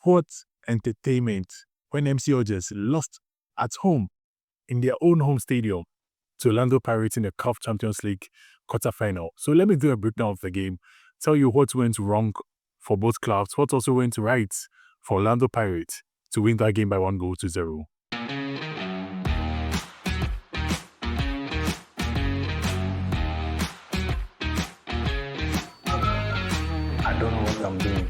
What entertainment when MC Alger lost at home in their own home stadium to Orlando Pirates in the CAF Champions League quarterfinal. So let me do a breakdown of the game, tell you what went wrong for both clubs, what also went right for Orlando Pirates to win that game by 1-0. I don't know what I'm doing.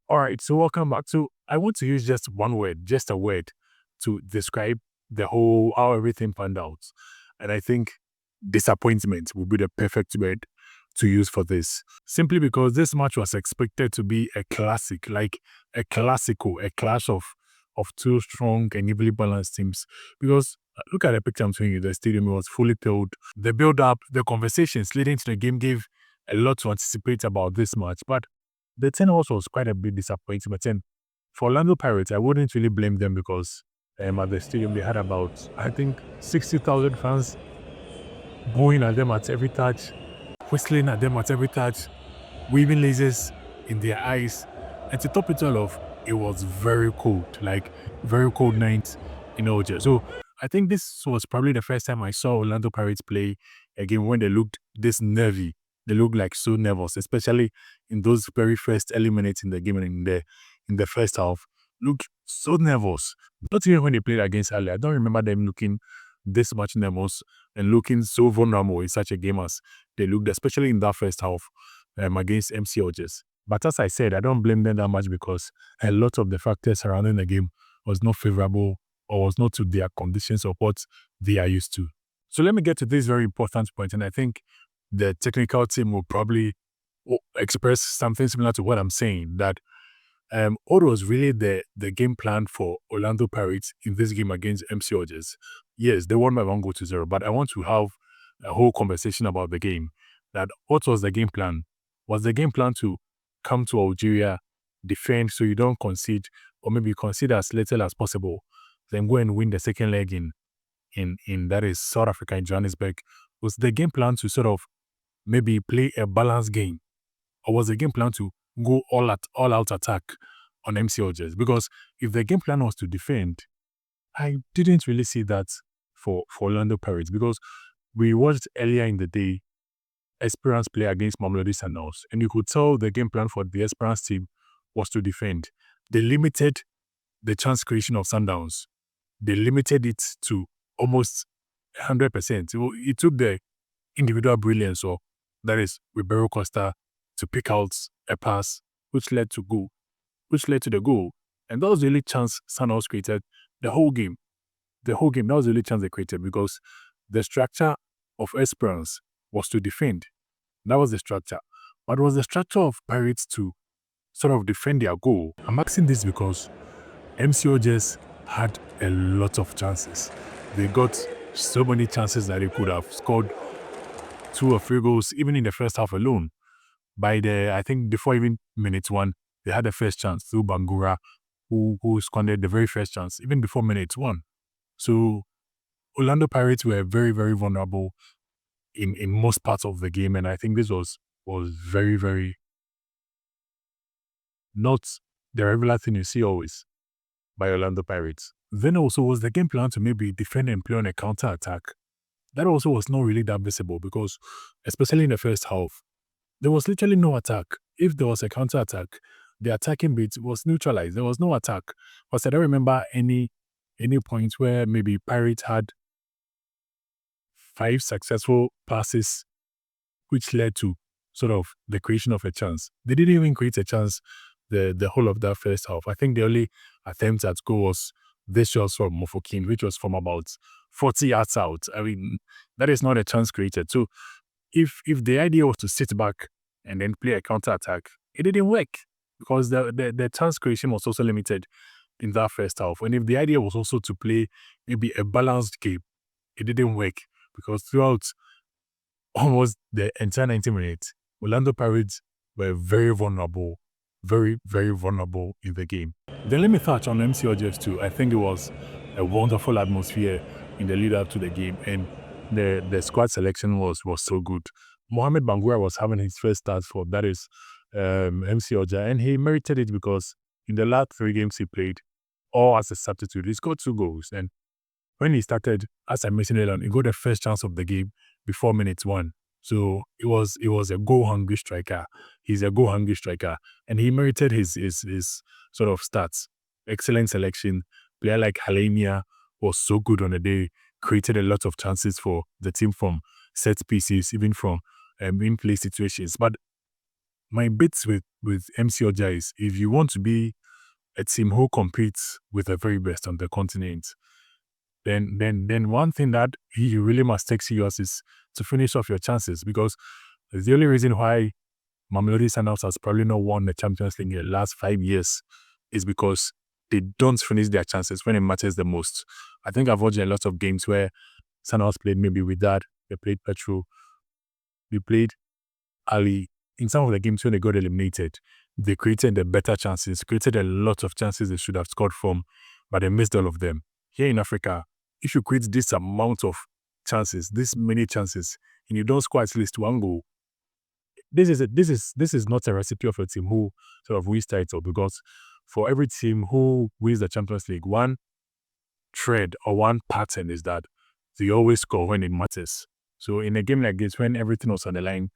All right, so welcome back. So I want to use just one word, just a word, to describe the whole, how everything panned out. And I think disappointment would be the perfect word to use for this. Simply because this match was expected to be a classic, like a classical, a clash of two strong and evenly balanced teams. Because look at the picture I'm showing you, the stadium was fully filled. The build-up, the conversations leading to the game gave a lot to anticipate about this match. But the turnout was quite a bit disappointing. But then for Orlando Pirates, I wouldn't really blame them because at the stadium they had about, I think, 60,000 fans booing at them at every touch, whistling at them at every touch, waving lasers in their eyes. And to top it all off, it was very cold, like very cold night in Alger. So I think this was probably the first time I saw Orlando Pirates play a game when they looked this nervy. They looked like so nervous, especially in those very first early minutes in the game and in the first half. Look so nervous. Not even when they played against Alger. I don't remember them looking this much nervous and looking so vulnerable in such a game as they looked, especially in that first half against MC Alger. But as I said, I don't blame them that much because a lot of the factors surrounding the game was not favorable or was not to their conditions of what they are used to. So let me get to this very important point, and I think the technical team will probably express something similar to what I'm saying, that what was really the game plan for Orlando Pirates in this game against MC Alger. Yes, they won by 1-0, but I want to have a whole conversation about the game. That what was the game plan? Was the game plan to come to Algeria, defend so you don't concede, or maybe concede as little as possible, then go and win the second leg in that is South Africa in Johannesburg? Was the game plan to sort of maybe play a balanced game, or was the game plan to go all out attack on MC Alger? Because if the game plan was to defend, I didn't really see that for Orlando Pirates, because we watched earlier in the day Esperance play against Mamelodi Sundowns, and you could tell the game plan for the Esperance team was to defend. They limited the chance creation of Sundowns. They limited it to almost 100%. It took the individual brilliance, or that is Ribeiro Costa, to pick out a pass which led to the goal. And that was the only chance Sundowns created the whole game. That was the only chance they created, because the structure of Esperance was to defend. That was the structure. But it was the structure of Pirates to sort of defend their goal. I'm asking this because MC Alger had a lot of chances. They got so many chances that they could have scored 2 or 3 goals, even in the first half alone. I think before even minute 1, they had the first chance through Bangura, who squandered the very first chance, even before minute 1. So Orlando Pirates were very, very vulnerable in most parts of the game, and I think this was very, very not the regular thing you see always by Orlando Pirates. Then also was the game plan to maybe defend and play on a counter-attack. That also was not really that visible, because especially in the first half, there was literally no attack. If there was a counter-attack, the attacking bit was neutralized. There was no attack. Because I don't remember any point where maybe Pirates had 5 successful passes which led to sort of the creation of a chance. They didn't even create a chance the whole of that first half. I think the only attempt at goal was this shot from Mofokin, which was from about 40 yards out. I mean, that is not a chance created. So if the idea was to sit back and then play a counter-attack, it didn't work, because the chance creation was also limited in that first half. And if the idea was also to play maybe a balanced game, it didn't work, because throughout almost the entire 90 minutes, Orlando Pirates were very vulnerable, very, very vulnerable in the game. Then let me touch on MC Alger too. I think it was a wonderful atmosphere in the lead up to the game, and the squad selection was so good. Mohamed Bangura was having his first start for, that is MC Alger, and he merited it because in the last 3 games he played, all as a substitute, he scored 2 goals. And when he started, as I mentioned earlier, he got the first chance of the game before minutes one. So it was a goal hungry striker. He's a goal hungry striker, and he merited his sort of stats. Excellent selection. Player like Halemia was so good on the day, created a lot of chances for the team from set pieces, even from in play situations. But my bits with MC Oja is, if you want to be a team who competes with the very best on the continent, then one thing that you really must take serious is to finish off your chances, because the only reason why Mamelodi Sundowns has probably not won the Champions League in the last 5 years is because they don't finish their chances when it matters the most. I think I've watched a lot of games where Sundowns played maybe with that, they played Petro, they played Ali. In some of the games when they got eliminated, they created the better chances, created a lot of chances they should have scored from, but they missed all of them. Here in Africa, if you create this amount of chances, this many chances, and you don't score at least one goal, this is not a recipe of a team who sort of wins title, because for every team who wins the Champions League, one thread or one pattern is that they always score when it matters. So in a game like this, when everything was on the line,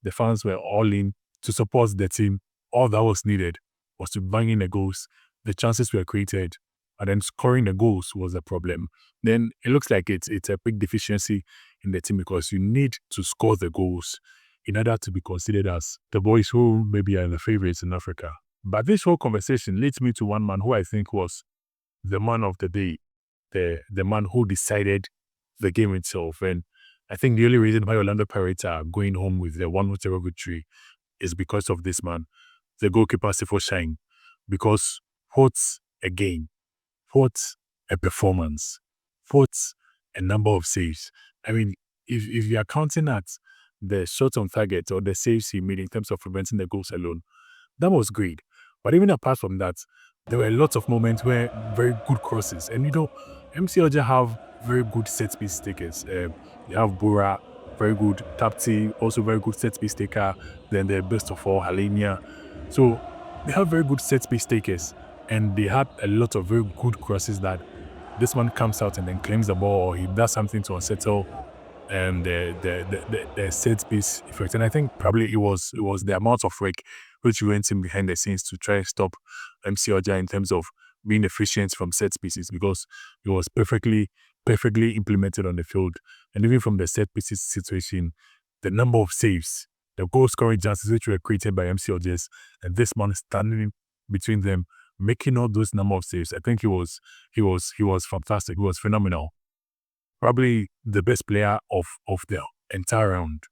the fans were all in to support the team. All that was needed was to bang in the goals. The chances were created, and then scoring the goals was the problem. Then it looks like it's a big deficiency in the team, because you need to score the goals in order to be considered as the boys who maybe are the favorites in Africa. But this whole conversation leads me to one man who I think was the man of the day, the man who decided the game itself. And I think the only reason why Orlando Pirates are going home with the 1-0 victory is because of this man, the goalkeeper Sifo Shine. Because what a game, what a performance, what a number of saves. I mean, if you are counting at the shots on target or the saves he made in terms of preventing the goals alone, that was great. But even apart from that, there were lots of moments where very good crosses. And MC Alger have very good set piece takers. They have Bura, very good. Tapti, also very good set piece taker. Then the best of all, Halenia. So they have very good set piece takers. And they had a lot of very good crosses that this one comes out and then claims the ball, or he does something to unsettle the set piece effect. And I think probably it was the amount of work which went in behind the scenes to try and stop MC Oja in terms of being efficient from set pieces, because it was perfectly implemented on the field. And even from the set pieces situation, the number of saves, the goal scoring chances which were created by MC Ojas, and this man standing between them, making all those number of saves, I think he was fantastic. He was phenomenal. Probably the best player of the entire round.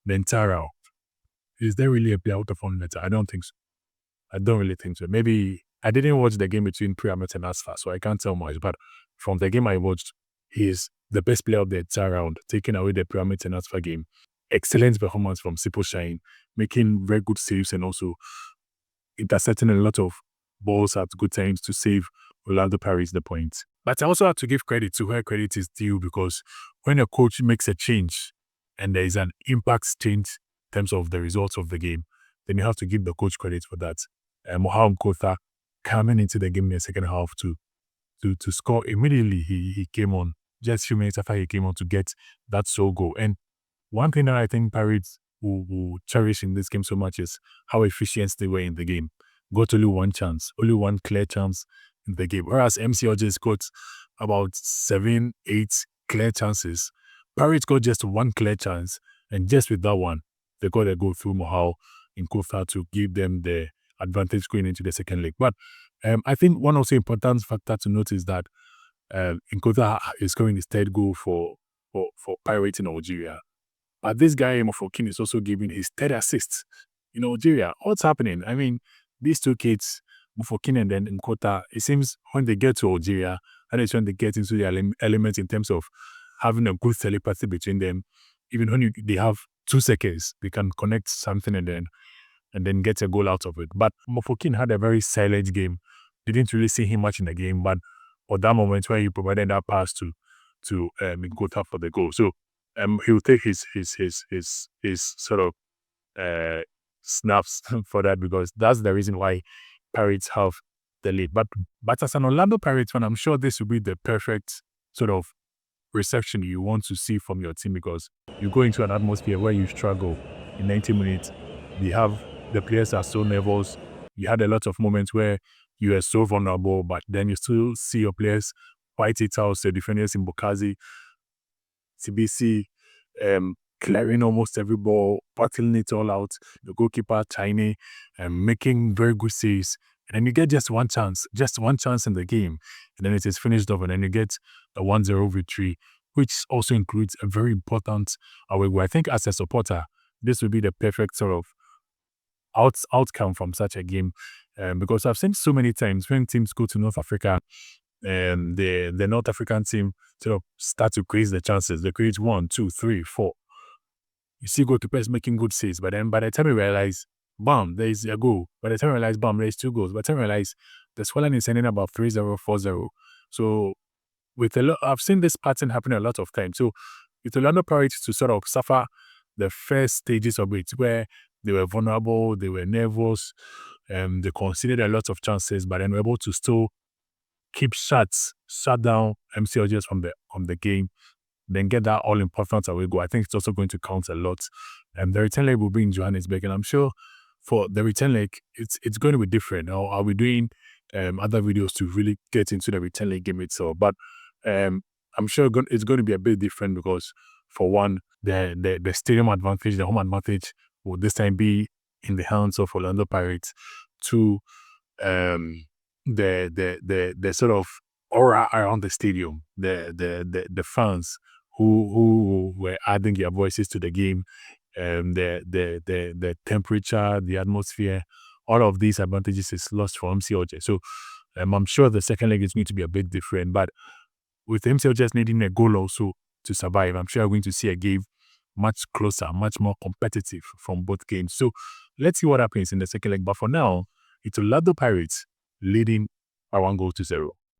The entire round. Is there really a player out of 100? I don't think so. I don't really think so. Maybe I didn't watch the game between Priamet and Asfa, so I can't tell much. But from the game I watched, he is the best player of the entire round, taking away the Priamet and Asfa game. Excellent performance from Sipo Shine, making very good saves and also intercepting a lot of balls at good times to save Orlando Paris the points. But I also have to give credit to where credit is due, because when a coach makes a change and there is an impact change in terms of the results of the game, then you have to give the coach credit for that. Mohamed Kotha coming into the game in the second half to score immediately. He came on just a few minutes after he came on to get that sole goal. And one thing that I think Pirates will cherish in this game so much is how efficient they were in the game. Got only one chance, only one clear chance in the game. Whereas MC Alger's got about 7, 8 clear chances. Pirates got just one clear chance, and just with that one, they got a goal through Mohau in Kotha to give them the advantage going into the second leg. But I think one also important factor to note is that Nkotha is scoring his third goal for Pirates in Algeria. But this guy, Mofokin, is also giving his third assist in Algeria. What's happening? I mean, these two kids, Mofokin and then Nkotha, it seems when they get to Algeria, and it's when they get into the element in terms of having a good telepathy between them. Even when they have 2 seconds, they can connect something and then get a goal out of it. But Mofokin had a very silent game. Didn't really see him much in the game, but at that moment where he provided that pass to Nkotha for the goal. So he'll take his sort of snaps for that, because that's the reason why Pirates have the lead. But as an Orlando Pirates fan, I'm sure this will be the perfect sort of reception you want to see from your team, because you go into an atmosphere where you struggle in 90 minutes. The players are so nervous. You had a lot of moments where you are so vulnerable, but then you still see your players fight it out. The defenders in Bukazi, TBC, clearing almost every ball, battling it all out. The goalkeeper, Tiny, making very good saves. And then you get just one chance in the game. And then it is finished off, and then you get a 1-0 victory, which also includes a very important away goal. I think as a supporter, this would be the perfect sort of outcome from such a game. Because I've seen so many times when teams go to North Africa, and the North African team sort of start to create the chances. They create 1, 2, 3, 4. You see goalkeepers making good saves, but then by the time you realize, bam, there is a goal. By the time you realize, bam, there is 2 goals. By the time you realize, the scoreline is ending about 3-0, 4-0. So I've seen this pattern happen a lot of times. So with Orlando Pirates to sort of suffer the first stages of it, where they were vulnerable, they were nervous, they conceded a lot of chances, but then were able to still keep shut down MCLGs from the game, then get that all important away goal. I think it's also going to count a lot. The return leg will be in Johannesburg, and I'm sure for the return leg, it's going to be different. Or are we doing other videos to really get into the return leg game itself? But I'm sure it's going to be a bit different, because for one, the stadium advantage, the home advantage will this time be in the hands of Orlando Pirates. Two, the sort of aura around the stadium, the fans who were adding their voices to the game, the temperature, the atmosphere, all of these advantages is lost for MCLJ. So I'm sure the second leg is going to be a bit different, but with MCL just needing a goal also to survive, I'm sure we're going to see a game much closer, much more competitive from both games. So let's see what happens in the second leg. But for now, it's Orlando Pirates leading by 1-0.